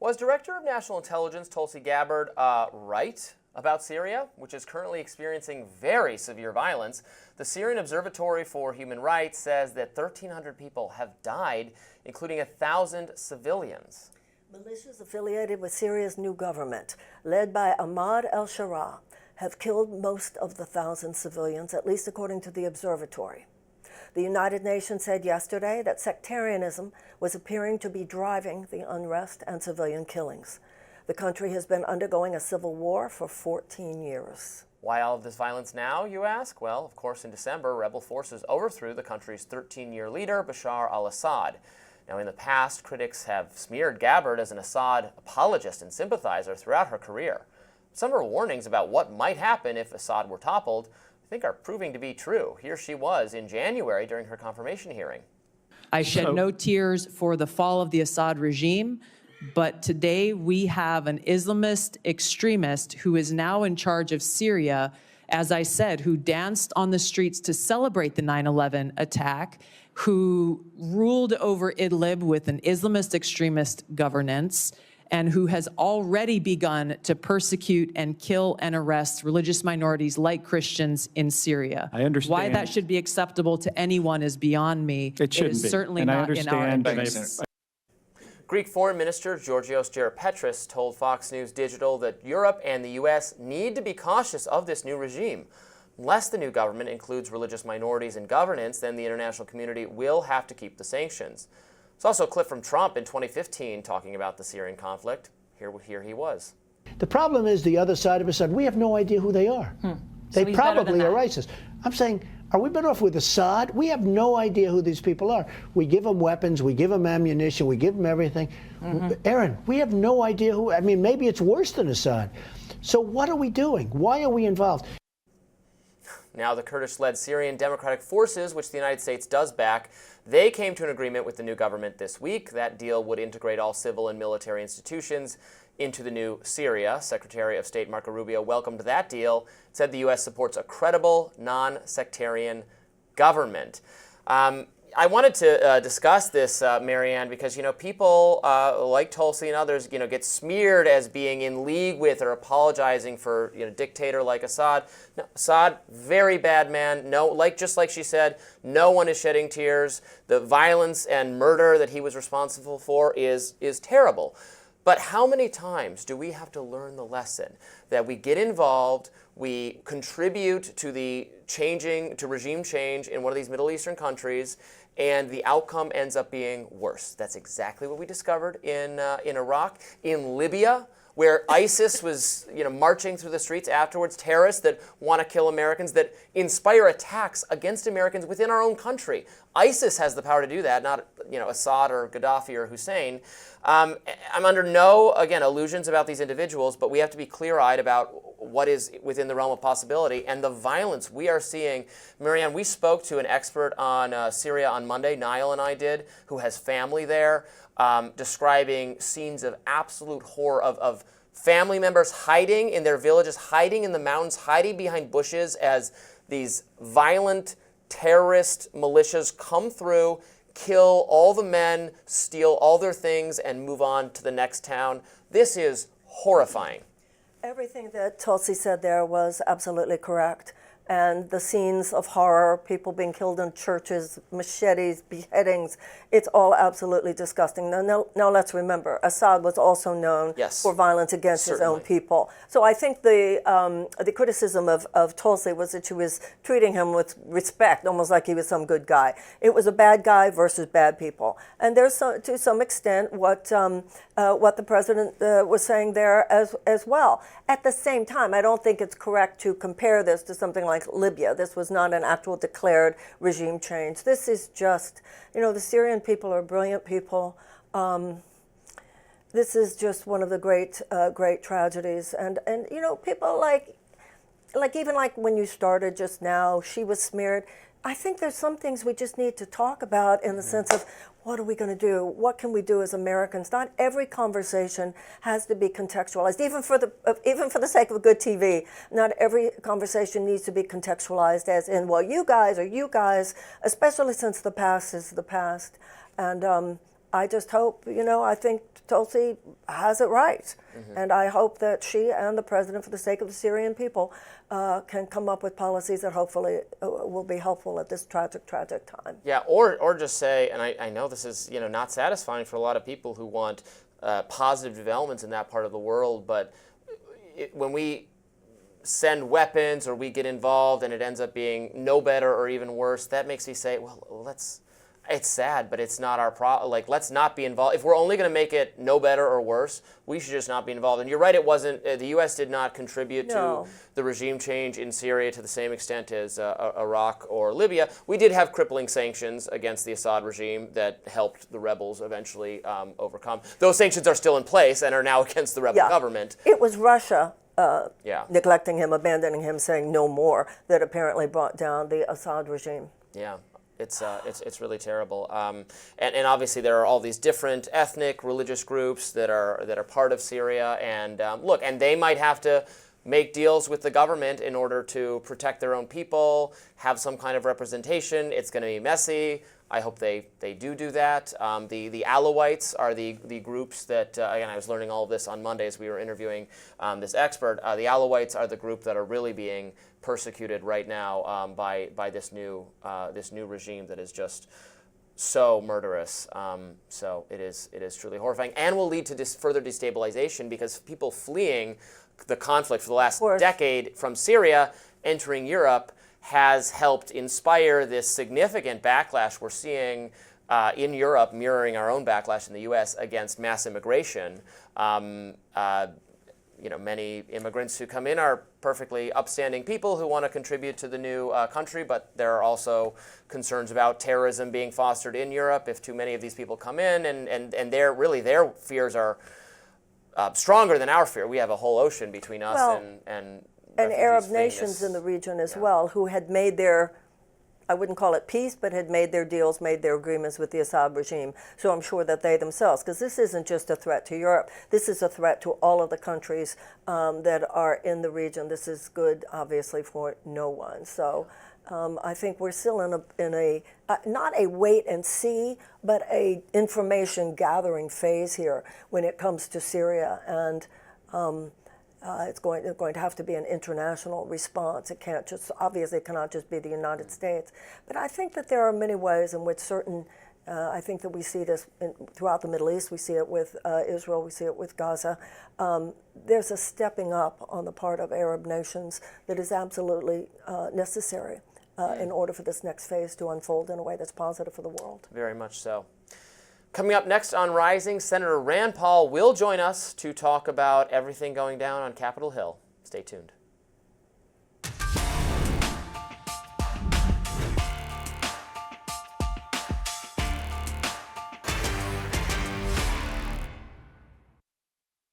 Was Director of National Intelligence Tulsi Gabbard right about Syria, which is currently experiencing very severe violence? The Syrian Observatory for Human Rights says that 1,300 people have died, including 1,000 civilians. Militias affiliated with Syria's new government, led by Ahmad al-Sharaa, have killed most of the 1,000 civilians, at least according to the observatory. The United Nations said yesterday that sectarianism was appearing to be driving the unrest and civilian killings. The country has been undergoing a civil war for 14 years. Why all of this violence now, you ask? Well, of course, in December, rebel forces overthrew the country's 13-year leader, Bashar al-Assad. Now, in the past, critics have smeared Gabbard as an Assad apologist and sympathizer throughout her career. Some of her warnings about what might happen if Assad were toppled, I think, are proving to be true. Here she was in January during her confirmation hearing. I shed no tears for the fall of the Assad regime, but today we have an Islamist extremist who is now in charge of Syria, as I said, who danced on the streets to celebrate the 9/11 attack, who ruled over Idlib with an Islamist extremist governance, and who has already begun to persecute and kill and arrest religious minorities like Christians in Syria. I understand. Why that should be acceptable to anyone is beyond me. It shouldn't is be. certainly And not I in our understand, interests. Greek Foreign Minister Georgios Geropetris told Fox News Digital that Europe and the U.S. need to be cautious of this new regime. Unless the new government includes religious minorities in governance, then the international community will have to keep the sanctions. It's also a clip from Trump in 2015 talking about the Syrian conflict. Here he was. The problem is the other side of Assad. We have no idea who they are. They probably are ISIS. I'm saying, are we better off with Assad? We have no idea who these people are. We give them weapons, we give them ammunition, we give them everything. Aaron, we have no idea who. I mean, maybe it's worse than Assad. So what are we doing? Why are we involved? Now the Kurdish-led Syrian Democratic Forces, which the United States does back, they came to an agreement with the new government this week. That deal would integrate all civil and military institutions into the new Syria. Secretary of State Marco Rubio welcomed that deal, said the U.S. supports a credible, non-sectarian government. I wanted to discuss this, Marianne, because, people like Tulsi and others, get smeared as being in league with or apologizing for, a dictator like Assad. No, Assad, very bad man. No, just like she said, no one is shedding tears. The violence and murder that he was responsible for is terrible. But how many times do we have to learn the lesson that we get involved, we contribute to to regime change in one of these Middle Eastern countries, and the outcome ends up being worse? That's exactly what we discovered in Iraq, in Libya, where ISIS was, marching through the streets afterwards, terrorists that want to kill Americans, that inspire attacks against Americans within our own country. ISIS has the power to do that, not, Assad or Gaddafi or Hussein. I'm under no, illusions about these individuals, but we have to be clear-eyed about what is within the realm of possibility and the violence we are seeing. Marianne, we spoke to an expert on Syria on Monday, Niall and I did, who has family there, describing scenes of absolute horror of family members hiding in their villages, hiding in the mountains, hiding behind bushes as these violent terrorist militias come through, kill all the men, steal all their things, and move on to the next town. This is horrifying. Everything that Tulsi said there was absolutely correct. And the scenes of horror, people being killed in churches, machetes, beheadings, it's all absolutely disgusting. Now let's remember, Assad was also known for violence against his own people. So I think the criticism of Tulsi was that she was treating him with respect, almost like he was some good guy. It was a bad guy versus bad people. And there's, to some extent, what the president was saying there as well. At the same time, I don't think it's correct to compare this to something like Libya. This was not an actual declared regime change. This is just, the Syrian people are brilliant people. This is just one of the great tragedies. And people even like when you started just now, she was smeared. I think there's some things we just need to talk about in the sense of what are we going to do? What can we do as Americans? Not every conversation has to be contextualized, even for the sake of good TV. Not every conversation needs to be contextualized as in, well, you guys, especially since the past is the past. And I just hope, I think Tulsi has it right. And I hope that she and the president, for the sake of the Syrian people, can come up with policies that hopefully will be helpful at this tragic, tragic time. Yeah, or just say, and I know this is not satisfying for a lot of people who want positive developments in that part of the world, but when we send weapons or we get involved and it ends up being no better or even worse, that makes me say, well, it's sad, but it's not our problem. Like, let's not be involved. If we're only going to make it no better or worse, we should just not be involved. And you're right, it wasn't, the U.S. did not contribute to the regime change in Syria to the same extent as Iraq or Libya. We did have crippling sanctions against the Assad regime that helped the rebels eventually overcome. Those sanctions are still in place and are now against the rebel government. It was Russia neglecting him, abandoning him, saying no more, that apparently brought down the Assad regime. Yeah. It's really terrible, and obviously there are all these different ethnic, religious groups that are part of Syria, and look, and they might have to make deals with the government in order to protect their own people, have some kind of representation. It's going to be messy. I hope they do that. The Alawites are the groups that, again, I was learning all of this on Monday as we were interviewing this expert. The Alawites are the group that are really being persecuted right now by this new regime that is just so murderous. So it is truly horrifying, and will lead to further destabilization because people fleeing the conflict for the last decade from Syria entering Europe has helped inspire this significant backlash we're seeing in Europe, mirroring our own backlash in the U.S. against mass immigration. Many immigrants who come in are perfectly upstanding people who want to contribute to the new country, but there are also concerns about terrorism being fostered in Europe if too many of these people come in, and their fears are stronger than our fear. We have a whole ocean between us and Arab nations in the region as well, who had made their, I wouldn't call it peace, but had made their deals, made their agreements with the Assad regime. So I'm sure that they themselves, because this isn't just a threat to Europe, this is a threat to all of the countries that are in the region. This is good, obviously, for no one. So I think we're still in a not a wait and see, but a information gathering phase here when it comes to Syria, and it's going to have to be an international response. It can't just, obviously it cannot just be the United States. But I think that there are many ways in which I think that we see this throughout the Middle East. We see it with Israel, we see it with Gaza. There's a stepping up on the part of Arab nations that is absolutely necessary in order for this next phase to unfold in a way that's positive for the world. Very much so. Coming up next on Rising, Senator Rand Paul will join us to talk about everything going down on Capitol Hill. Stay tuned.